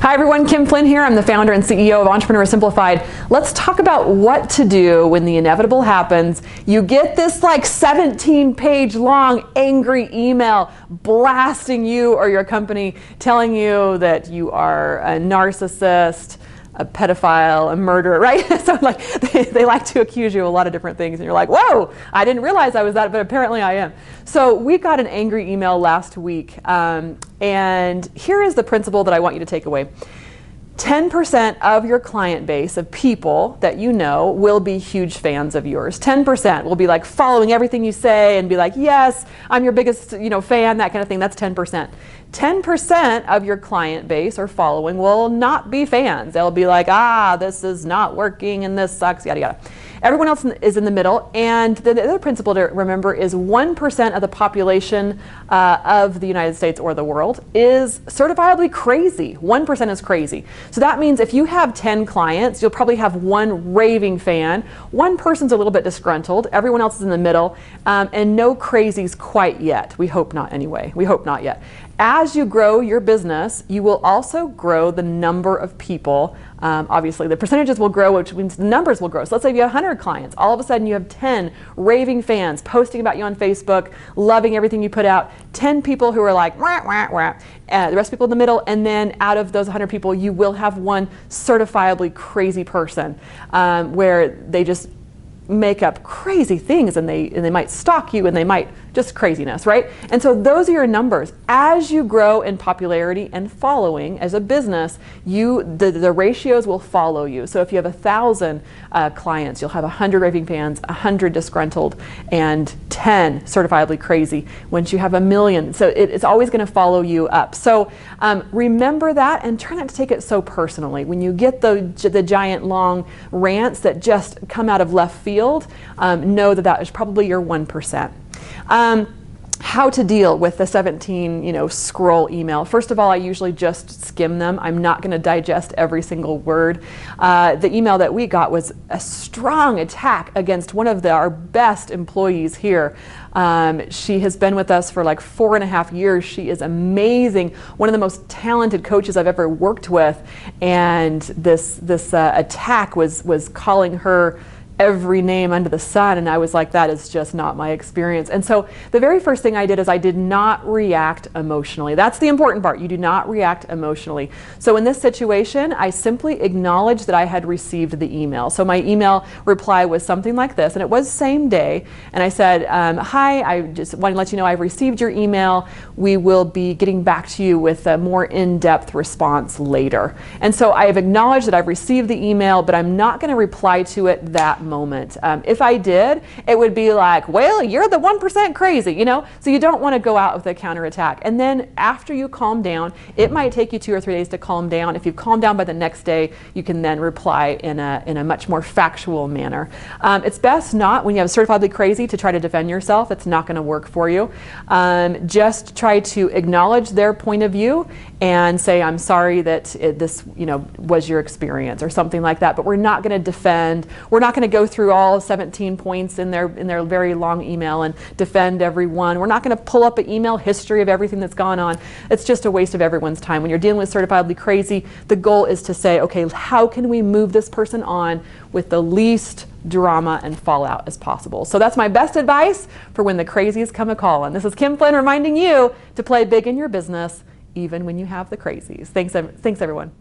Hi everyone, Kim Flynn here. I'm the founder and CEO of Entrepreneur Simplified. Let's talk about what to do when the inevitable happens. You get this like 17-page long angry email blasting you or your company, telling you that you are a narcissist, a pedophile, a murderer, right? So like they like to accuse you of a lot of different things and you're like, whoa, I didn't realize I was that, but apparently I am. So we got an angry email last week and here is the principle that I want you to take away. 10% of your client base of people that you know will be huge fans of yours. 10% will be like following everything you say and be like, yes, I'm your biggest fan, that kind of thing. That's 10%. 10% of your client base or following will not be fans. They'll be like, this is not working and this sucks, yada, yada. Everyone else is in the middle. And the other principle to remember is 1% of the population of the United States or the world is certifiably crazy. 1% is crazy. So that means if you have 10 clients, you'll probably have one raving fan. One person's a little bit disgruntled. Everyone else is in the middle. And no crazies quite yet. We hope not anyway. We hope not yet. As you grow your business, you will also grow the number of people. Obviously, the percentages will grow, which means the numbers will grow. So let's say you have 100 clients. All of a sudden, you have 10 raving fans posting about you on Facebook, loving everything you put out. 10 people who are like, wah, wah, wah. The rest of people in the middle. And then out of those 100 people, you will have one certifiably crazy person where they just make up crazy things and they might stalk you and they might just craziness, right? And so those are your numbers. As you grow in popularity and following as a business, the ratios will follow you. So if you have 1,000 clients, you'll have 100 raving fans, 100 disgruntled, and 10 certifiably crazy. Once you have 1 million, so it's always going to follow you up. So remember that and try not to take it so personally. When you get the giant long rants that just come out of left field, know that is probably your 1%. How to deal with the 17, scroll email. First of all, I usually just skim them. I'm not going to digest every single word. The email that we got was a strong attack against one of our best employees here. She has been with us for like 4.5 years. She is amazing. One of the most talented coaches I've ever worked with. And this attack was calling her every name under the sun, and I was like, that is just not my experience. And so the very first thing I did is I did not react emotionally. That's the important part. You do not react emotionally. So in this situation, I simply acknowledged that I had received the email. So my email reply was something like this, and it was same day. And I said, hi, I just want to let you know I've received your email. We will be getting back to you with a more in-depth response later. And so I have acknowledged that I've received the email, but I'm not going to reply to it that moment. If I did, it would be like, well, you're the 1% crazy, So you don't want to go out with a counterattack. And then after you calm down, it might take you 2 or 3 days to calm down. If you've calmed down by the next day, you can then reply in a much more factual manner. It's best not, when you have certifiably crazy, to try to defend yourself. It's not going to work for you. Just try to acknowledge their point of view and say, I'm sorry that this was your experience or something like that. But we're not going to defend. We're not going to go through all 17 points in their very long email and defend everyone. We're not going to pull up an email history of everything that's gone on. It's just a waste of everyone's time. When you're dealing with certifiably crazy, the goal is to say, okay, how can we move this person on with the least drama and fallout as possible? So that's my best advice for when the crazies come a-calling. This is Kim Flynn reminding you to play big in your business, even when you have the crazies. Thanks everyone.